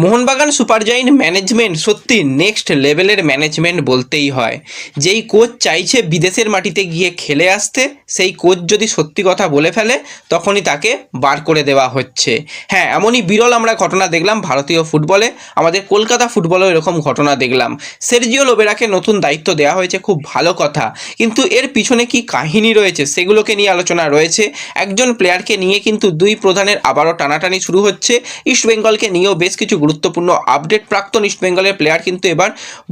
Mohun Bagan super giant management সত্যি next লেভেলের management বলতেই হয়। যেই কোচ চাইছে বিদেশের মাটিতে গিয়ে খেলে আসতে, সেই কোচ যদি সত্যি কথা বলে ফেলে তখনই তাকে বার করে দেওয়া হচ্ছে। হ্যাঁ, এমনই বিরল আমরা ঘটনা দেখলাম ভারতীয় ফুটবলে, আমাদের কলকাতা ফুটবলেও এরকম ঘটনা দেখলাম। সের্জিও লোবেরাকে নতুন দায়িত্ব দেওয়া হয়েছে, খুব ভালো কথা, কিন্তু এর পিছনে কি কাহিনী রয়েছে সেগুলোকে নিয়ে আলোচনা রয়েছে। একজন প্লেয়ারকে নিয়ে কিন্তু দুই প্রধানের আবারও টানাটানি শুরু হচ্ছে। ইস্টবেঙ্গলকে নিয়েও বেশ কিছু গুরুত্বপূর্ণ আপডেট, প্রাক্তন ইস্টবেঙ্গলের প্লেয়ার কিন্তু এবার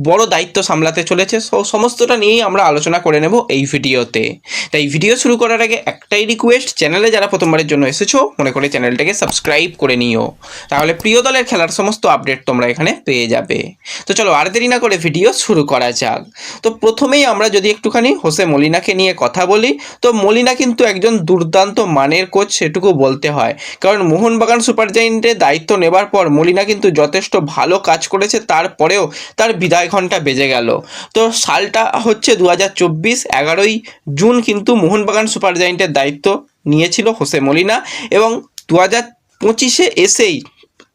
বড় দায়িত্ব সামলাতে চলেছে। সমস্তটা নিয়েই আমরা আলোচনা করে নেব এই ভিডিওতে। তাই ভিডিও শুরু করার আগে একটাই রিকোয়েস্ট, চ্যানেলে যারা প্রথমবারের জন্য এসেছো মনে করে চ্যানেলটাকে সাবস্ক্রাইব করে নিও, তাহলে প্রিয় দলের খেলার সমস্ত আপডেট তোমরা এখানে পেয়ে যাবে। তো চলো আর দেরি না করে ভিডিও শুরু করা যাক। তো প্রথমেই আমরা যদি একটুখানি হোসে মলিনাকে নিয়ে কথা বলি, তো মলিনা কিন্তু একজন দুর্দান্ত মানের কোচ, সেটুকু বলতে হয়। কারণ মোহনবাগান সুপার জায়েন্টের দায়িত্ব নেবার পর মলিনা কিন্তু যথেষ্ট ভালো কাজ করেছে, তারপরেও তার বিদায় ঘণ্টা বেজে গেল। তো সালটা হচ্ছে 2024, 11ই জুন কিন্তু মোহনবাগান সুপার জায়েন্টের দায়িত্ব নিয়েছিল হোসে মলিনা, এবং 2025-এ এসেই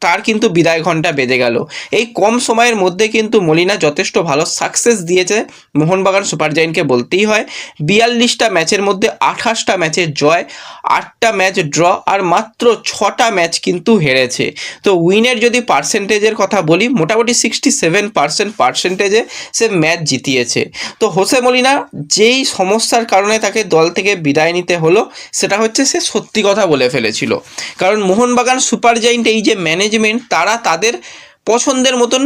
তার কিন্তু বিদায় ঘণ্টা বেজে গেল। এই কম সময়ের মধ্যে কিন্তু মলিনা যথেষ্ট ভালো সাকসেস দিয়েছে মোহনবাগান সুপার জায়েন্টকে বলতেই হয়। 42টা ম্যাচের মধ্যে 28টা ম্যাচের জয়, 8টা ম্যাচ ড্র, আর মাত্র 6টা ম্যাচ কিন্তু হেরেছে। তো উইনের যদি পার্সেন্টেজের কথা বলি, মোটামুটি 67% সে ম্যাচ জিতিয়েছে। তো হোসে মলিনা যেই সমস্যার কারণে তাকে দল থেকে বিদায় নিতে হলো, সেটা হচ্ছে সে সত্যি কথা বলে ফেলেছিল। কারণ মোহনবাগান সুপার জায়েন্ট এই যে ম্যানেজমেন্ট, তারা তাদের পছন্দের মতন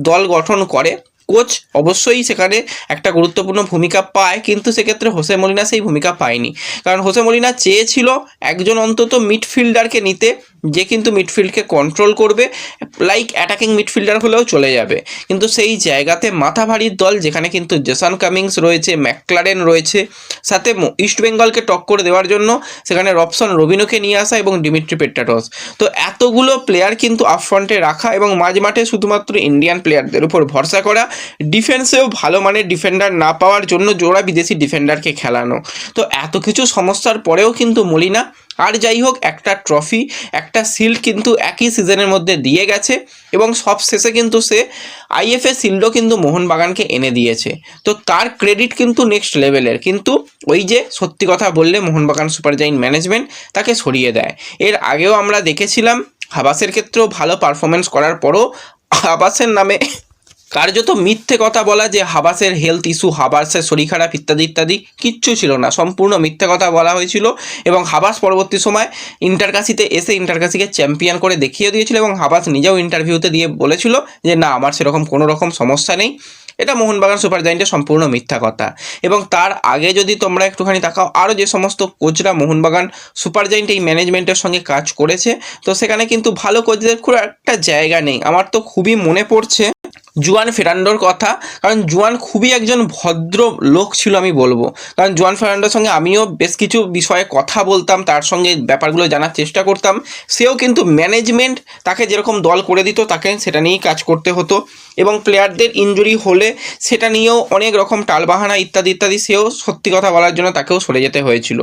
দল গঠন করে। কোচ অবশ্যই সেখানে একটা গুরুত্বপূর্ণ ভূমিকা পায়, কিন্তু সেক্ষেত্রে হোসে মলিনা সেই ভূমিকা পায়নি। কারণ হোসে মলিনা চেয়েছিল একজন অন্তত মিডফিল্ডারকে নিতে, যে কিন্তু মিডফিল্ডকে কন্ট্রোল করবে, লাইক অ্যাটাকিং মিডফিল্ডার হলেও চলে যাবে। কিন্তু সেই জায়গাতে মাথা ভারীর দল, যেখানে কিন্তু জেসন কামিংস রয়েছে, ম্যাকক্লারেন রয়েছে, সাথে ইস্টবেঙ্গলকে টক্কর দেওয়ার জন্য সেখানে রবসন রবিনোকে নিয়ে আসা এবং ডিমিট্রি পেট্রাটস। তো এতগুলো প্লেয়ার কিন্তু আপফ্রন্টে রাখা এবং মাঝ মাঠে শুধুমাত্র ইন্ডিয়ান প্লেয়ারদের উপর ভরসা করা, ডিফেন্সেও ভালো মানের ডিফেন্ডার না পাওয়ার জন্য জোড়া বিদেশি ডিফেন্ডারকে খেলানো। তো এত কিছু সমস্যার পরেও কিন্তু মলিনা, আর যাই হোক, একটা ট্রফি, একটা শিল্ড কিন্তু একই সিজনের মধ্যে দিয়ে গেছে, এবং সব শেষে কিন্তু সে আইএফএ শিল্ডও কিন্তু মোহনবাগানকে এনে দিয়েছে। তো তার ক্রেডিট কিন্তু নেক্সট লেভেলের। কিন্তু ওই যে সত্যি কথা বললে মোহনবাগান সুপার জায়েন্ট ম্যানেজমেন্ট তাকে সরিয়ে দেয়। এর আগেও আমরা দেখেছিলাম হাবাসের ক্ষেত্রেও ভালো পারফরমেন্স করার পরও হাবাসের নামে কার্যত মিথ্যে কথা বলা, যে হাবাসের হেলথ ইস্যু, হাবাসের শরীর খারাপ ইত্যাদি ইত্যাদি কিচ্ছু ছিল না, সম্পূর্ণ মিথ্যে কথা বলা হয়েছিল। এবং হাবাস পরবর্তী সময় ইন্টারকাশিতে এসে ইন্টারকাশিকে চ্যাম্পিয়ন করে দেখিয়ে দিয়েছিল, এবং হাবাস নিজেও ইন্টারভিউতে দিয়ে বলেছিল যে না, আমার সেরকম কোনো রকম সমস্যা নেই। এটা মোহনবাগান সুপার জায়েন্টের সম্পূর্ণ মিথ্যা কথা। এবং তার আগে যদি তোমরা একটুখানি তাকাও, আরও যে সমস্ত কোচরা মোহনবাগান সুপার জায়েন্ট এই ম্যানেজমেন্টের সঙ্গে কাজ করেছে, তো সেখানে কিন্তু ভালো কোচদের খুব একটা জায়গা নেই। আমার তো খুবই মনে পড়ছে জুয়ান ফেরান্ডোর কথা, কারণ জুয়ান খুবই একজন ভদ্র লোক ছিল আমি বলবো। কারণ জুয়ান ফেরান্ডোর সঙ্গে আমিও বেশ কিছু বিষয়ে কথা বলতাম, তার সঙ্গে ব্যাপারগুলো জানার চেষ্টা করতাম। সেও কিন্তু ম্যানেজমেন্ট তাকে যেরকম দল করে দিত, তাকে সেটা নিয়েই কাজ করতে হতো, এবং প্লেয়ারদের ইনজুরি হলে সেটা নিয়েও অনেক রকম টালবাহানা ইত্যাদি ইত্যাদি, সেও সত্যি কথা বলার জন্য তাকেও সরে যেতে হয়েছিল।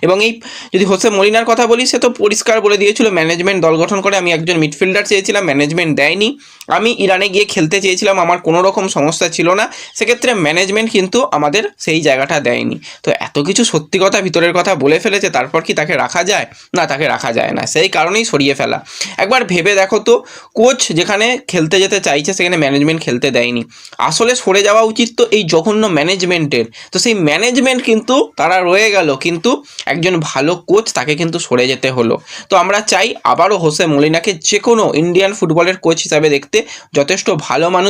এবং এই যদি হোসে মলিনার কথা বলি, সে তো পরিষ্কার বলে দিয়েছিল ম্যানেজমেন্ট দল গঠন করে, আমি একজন মিডফিল্ডার চেয়েছিলাম, ম্যানেজমেন্ট দেয়নি। আমি ইরানে গিয়ে খেলতে চেয়েছিলাম, আমার কোনো রকম সমস্যা ছিল না, সেক্ষেত্রে ম্যানেজমেন্ট কিন্তু আমাদের সেই জায়গাটা দেয়নি। তো এত কিছু সত্যি কথা, ভিতরের কথা বলে ফেলেছে, তারপর কি তাকে রাখা যায়? না, তাকে রাখা যায় না, সেই কারণেই সরিয়ে ফেলা। একবার ভেবে দেখো তো, কোচ যেখানে খেলতে যেতে চাইছে সেখানে ম্যানেজমেন্ট খেলতে দেয়নি। আসলে সরে যাওয়া উচিত তো এই জঘন্য ম্যানেজমেন্টের। তো সেই ম্যানেজমেন্ট কিন্তু তারা রয়ে গেল, কিন্তু একজন ভালো কোচ তাকে কিন্তু সরে যেতে হলো। তো আমরা চাই আবারও হোসে মলিনাকে যে কোনো ইন্ডিয়ান ফুটবলের কোচ হিসাবে দেখতে, যথেষ্ট ভালো মানুষ,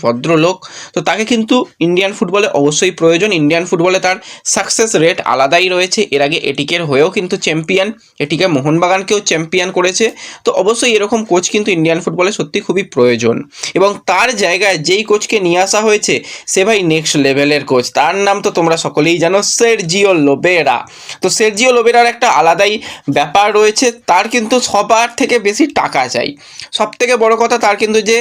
ভদ্রলোক। তো তাকে কিন্তু ইন্ডিয়ান ফুটবলে অবশ্যই প্রয়োজন। ইন্ডিয়ান ফুটবলে তার সাকসেস রেট আলাদাই রয়েছে। এর আগে এটিকের হয়েও কিন্তু চ্যাম্পিয়ন, এটিকে মোহনবাগানকেও চ্যাম্পিয়ন করেছে। তো অবশ্যই এরকম কোচ কিন্তু ইন্ডিয়ান ফুটবলে সত্যি খুবই প্রয়োজন। এবং তার জায়গায় যেই কোচকে নিয়ে আসা হয়েছে, সে ভাই নেক্সট লেভেলের কোচ। তার নাম তো তোমরা সকলেই জানো, সের্জিও লোবেরা। তো সের্জিও লোবেরার একটা আলাদাই ব্যাপার রয়েছে, তার কিন্তু সবার থেকে বেশি টাকা চাই। সব থেকে বড় কথা, তার কিন্তু যে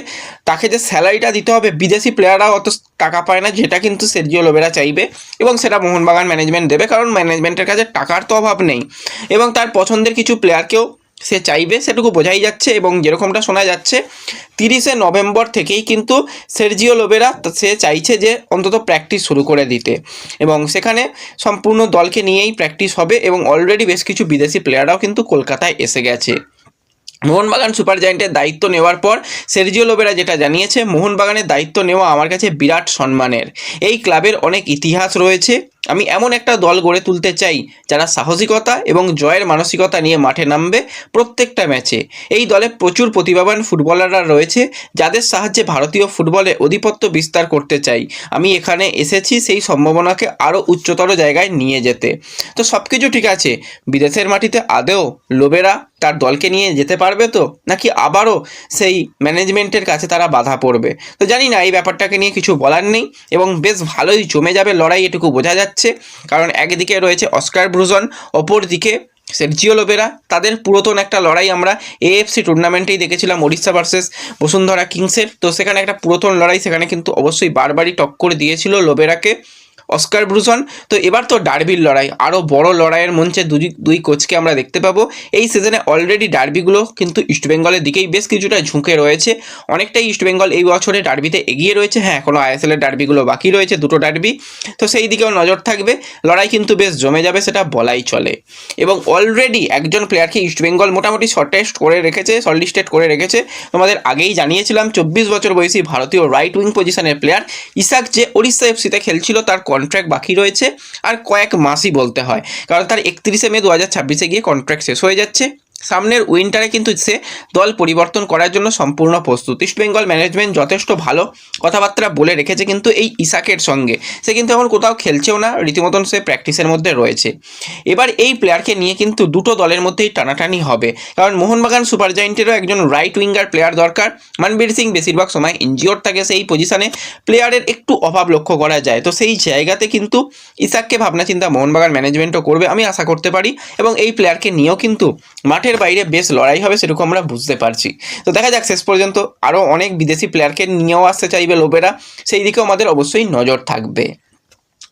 তাকে যে স্যালারিটা দিতে হবে, বিদেশি প্লেয়াররাও অত টাকা পায় না, যেটা কিন্তু সের্জিও লোবেরা চাইবে, এবং সেটা মোহনবাগান ম্যানেজমেন্ট দেবে, কারণ ম্যানেজমেন্টের কাছে টাকার তো অভাব নেই। এবং তার পছন্দের কিছু প্লেয়ারকেও সে চাইবে, সেটুকু বোঝাই যাচ্ছে। এবং যেরকমটা শোনা যাচ্ছে 30শে নভেম্বর থেকেই কিন্তু সের্জিও লোবেরা সে চাইছে যে অন্তত প্র্যাকটিস শুরু করে দিতে, এবং সেখানে সম্পূর্ণ দলকে নিয়েই প্র্যাকটিস হবে। এবং অলরেডি বেশ কিছু বিদেশি প্লেয়াররাও কিন্তু কলকাতায় এসে গেছে। মোহনবাগান সুপার জায়েন্টের দায়িত্ব নেওয়ার পর সের্জিও লোবেরা যেটা জানিয়েছে, মোহনবাগানের দায়িত্ব নেওয়া আমার কাছে বিরাট সম্মানের। এই ক্লাবের অনেক ইতিহাস রয়েছে, আমি এমন একটা দল গড়ে তুলতে চাই যারা সাহসিকতা এবং জয়ের মানসিকতা নিয়ে মাঠে নামবে প্রত্যেকটা ম্যাচে। এই দলে প্রচুর প্রতিভাবান ফুটবলাররা রয়েছে যাদের সাহায্যে ভারতীয় ফুটবলে আধিপত্য বিস্তার করতে চাই। আমি এখানে এসেছি সেই সম্ভাবনাকে আরও উচ্চতর জায়গায় নিয়ে যেতে। তো সব কিছু ঠিক আছে, বিদেশের মাটিতে আদৌ লোবেরা তার দলকে নিয়ে যেতে পারবে তো, নাকি আবারও সেই ম্যানেজমেন্টের কাছে তারা বাধা পড়বে? তো জানি না, এই ব্যাপারটাকে নিয়ে কিছু বলার নেই। এবং বেশ ভালোই জমে যাবে লড়াই, এটুকু বোঝা যাচ্ছে। কারণ একদিকে রয়েছে অস্কার ব্রুজন, অপরদিকে সের্জিও লোবেরা। তাদের পুরাতন একটা লড়াই আমরা এএফসি টুর্নামেন্টেই দেখেছিলাম, ওড়িশা ভার্সেস বসুন্ধরা কিংসের। তো সেখানে একটা পুরাতন লড়াই, সেখানে কিন্তু অবশ্যই বারবারই টক্কর দিয়েছিল লোবেরাকে অস্কার ব্রুজন। তো এবার তো ডার্বির লড়াই, আরও বড় লড়াইয়ের মঞ্চে দুই কোচকে আমরা দেখতে পাবো। এই সিজনে অলরেডি ডার্বিগুলো কিন্তু ইস্টবেঙ্গলের দিকেই বেশ কিছুটা ঝুঁকে রয়েছে। অনেকটাই ইস্টবেঙ্গল এই বছরে ডার্বিতে এগিয়ে রয়েছে। হ্যাঁ, এখনও আইএসএলের ডার্বিগুলো বাকি রয়েছে, দুটো ডার্বি, তো সেই দিকেও নজর থাকবে। লড়াই কিন্তু বেশ জমে যাবে, সেটা বলাই চলে। এবং অলরেডি একজন প্লেয়ারকে ইস্টবেঙ্গল মোটামুটি শর্টলিস্টেড করে রেখেছে। তোমাদের আগেই জানিয়েছিলাম, 24 বছর বয়সী ভারতীয় রাইট উইং পজিশনের প্লেয়ার ইসাক, যে ওড়িশা এফসিতে খেলছিল, তার কন্ট্রাক্ট বাকি রয়েছে আর কয়েক মাসই বলতে হয়, কারণ তার 31শে মে 2026-এ গিয়ে কন্ট্রাক্ট শেষ হয়ে যাচ্ছে। সামনের উইন্টারে কিন্তু সে দল পরিবর্তন করার জন্য সম্পূর্ণ প্রস্তুত। ইস্টবেঙ্গল ম্যানেজমেন্ট যথেষ্ট ভালো কথাবার্তা বলে রেখেছে কিন্তু এই ইসাকের সঙ্গে। সে কিন্তু এখন কোথাও খেলছেও না, রীতিমতন সে প্র্যাকটিসের মধ্যে রয়েছে। এবার এই প্লেয়ারকে নিয়ে কিন্তু দুটো দলের মধ্যেই টানাটানি হবে, কারণ মোহনবাগান সুপার জায়েন্টেরও একজন রাইট উইঙ্গার প্লেয়ার দরকার। মনবীর সিং বেশিরভাগ সময় ইনজিওর থাকে, সেই পজিশনে প্লেয়ারের একটু অভাব লক্ষ্য করা যায়। তো সেই জায়গাতে কিন্তু ইসাককে ভাবনা চিন্তা মোহনবাগান ম্যানেজমেন্টও করবে, আমি আশা করতে পারি। এবং এই প্লেয়ারকে নিয়েও কিন্তু মাঠের বাইরে বেশ লড়াই হবে, সেরকম আমরা বুঝতে পারছি। তো দেখা যাক, শেষ পর্যন্ত আরও অনেক বিদেশি প্লেয়ারকে নিয়েও আসতে চাইবে লোবেরা, সেই দিকেও আমাদের অবশ্যই নজর থাকবে।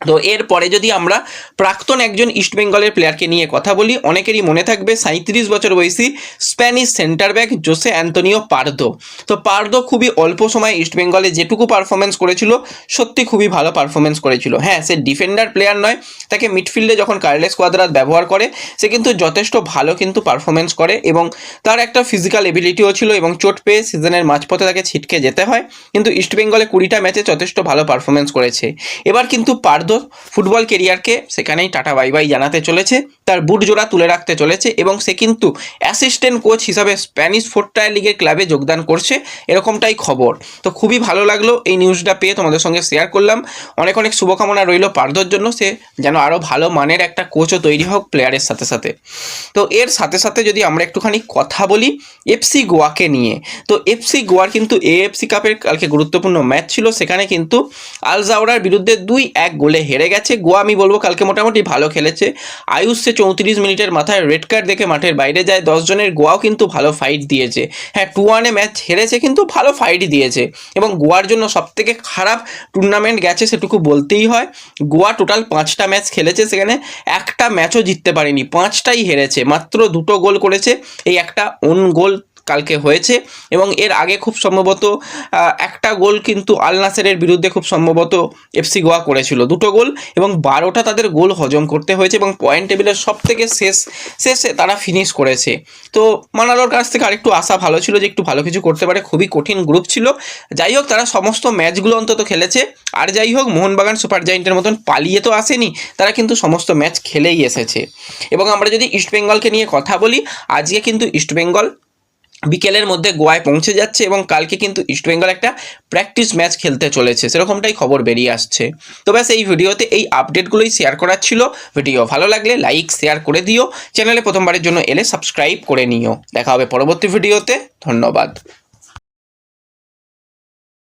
তো এরপরে যদি আমরা প্রাক্তন একজন ইস্টবেঙ্গলের প্লেয়ারকে নিয়ে কথা বলি, অনেকেরই মনে থাকবে 37 বছর বয়সী Spanish centre back Jose Antonio Pardo. তো পার্দো খুবই অল্প সময় ইস্টবেঙ্গলে যেটুকু পারফরমেন্স করেছিল, সত্যি খুবই ভালো পারফরমেন্স করেছিল। হ্যাঁ, সে ডিফেন্ডার প্লেয়ার নয়, তাকে মিডফিল্ডে যখন কার্লেস কোয়াদ্রাত ব্যবহার করে, সে কিন্তু যথেষ্ট ভালো কিন্তু পারফরমেন্স করে। এবং তার একটা ফিজিক্যাল এবিলিটিও ছিল, এবং চোট পেয়ে সিজনের মাঝপথে তাকে ছিটকে যেতে হয়, কিন্তু ইস্টবেঙ্গলে 20টা ম্যাচে যথেষ্ট ভালো পারফরমেন্স করেছে। এবার কিন্তু পার্দো ফুটবল কেরিয়ারকে সেখানেই টাটা বাই বাই জানাতে চলেছে, তার বুট জোড়া তুলে রাখতে চলেছে। এবং সে কিন্তু অ্যাসিস্ট্যান্ট কোচ হিসাবে স্প্যানিশ 4 টায়ার লিগের ক্লাবে যোগদান করছে, এরকমটাই খবর। তো খুবই ভালো লাগলো এই নিউজটা পেয়ে, তোমাদের সঙ্গে শেয়ার করলাম। অনেক অনেক শুভকামনা রইল পার্দোর জন্য, সে যেন আরও ভালো মানের একটা কোচও তৈরি হোক প্লেয়ারের সাথে সাথে। তো এর সাথে সাথে যদি আমরা একটুখানি কথা বলি এফসি গোয়াকে নিয়ে, তো এফসি গোয়ার কিন্তু এএফসি কাপের কালকে গুরুত্বপূর্ণ ম্যাচ ছিল, সেখানে কিন্তু আল জাওরার বিরুদ্ধে 2-1 গোলে হেরে গেছে গোয়া। আমি বলবো কালকে মোটামুটি ভালো খেলেছে। আয়ুষ সে 34 মিনিটের মাথায় রেড কার্ড দেখে মাঠের বাইরে যায়। 10 জনের গোয়াও কিন্তু ভালো ফাইট দিয়েছে। হ্যাঁ, 2-1 ম্যাচ হেরেছে, কিন্তু ভালো ফাইটই দিয়েছে। এবং গোয়ার জন্য সবথেকে খারাপ টুর্নামেন্ট গেছে, সেটুকু বলতেই হয়। গোয়া টোটাল 5টা ম্যাচ খেলেছে, সেখানে একটা ম্যাচও জিততে পারেনি, 5টাই হেরেছে, মাত্র 2টো গোল করেছে। এই একটা ওন গোল কালকে হয়েছে। এবং এর আগে খুব সম্ভবত একটা গোল কিন্তু আল নাসেরের বিরুদ্ধে খুব সম্ভবত এফসি গোয়া করেছিল, 2টো গোল। এবং 12টা তাদের গোল হজম করতে হয়েছে, এবং পয়েন্ট টেবিলের সব থেকে শেষে তারা ফিনিশ করেছে। তো মানালোর কাছ থেকে আরেকটু আশা ভালো ছিল যে একটু ভালো কিছু করতে পারে, খুবই কঠিন গ্রুপ ছিল। যাই হোক, তারা সমস্ত ম্যাচগুলো অন্তত খেলেছে। আর যাই হোক, মোহনবাগান সুপার জায়েন্টের মতন পালিয়ে তো আসেনি, তারা কিন্তু সমস্ত ম্যাচ খেলেই এসেছে। এবং আমরা যদি ইস্টবেঙ্গলকে নিয়ে কথা বলি, আজকে কিন্তু ইস্টবেঙ্গল বিকেলের মধ্যে গোয়ায় পৌঁছে যাচ্ছে, এবং কালকে কিন্তু ইস্টবেঙ্গল একটা প্র্যাকটিস ম্যাচ খেলতে চলেছে, সেরকমটাই খবর বেরিয়ে আসছে। তো ব্যাস এই ভিডিওতে এই আপডেটগুলোই শেয়ার করার ছিল। ভিডিও ভালো লাগলে লাইক শেয়ার করে দিও, চ্যানেলে প্রথমবারের জন্য এলে সাবস্ক্রাইব করে নিও। দেখা হবে পরবর্তী ভিডিওতে, ধন্যবাদ।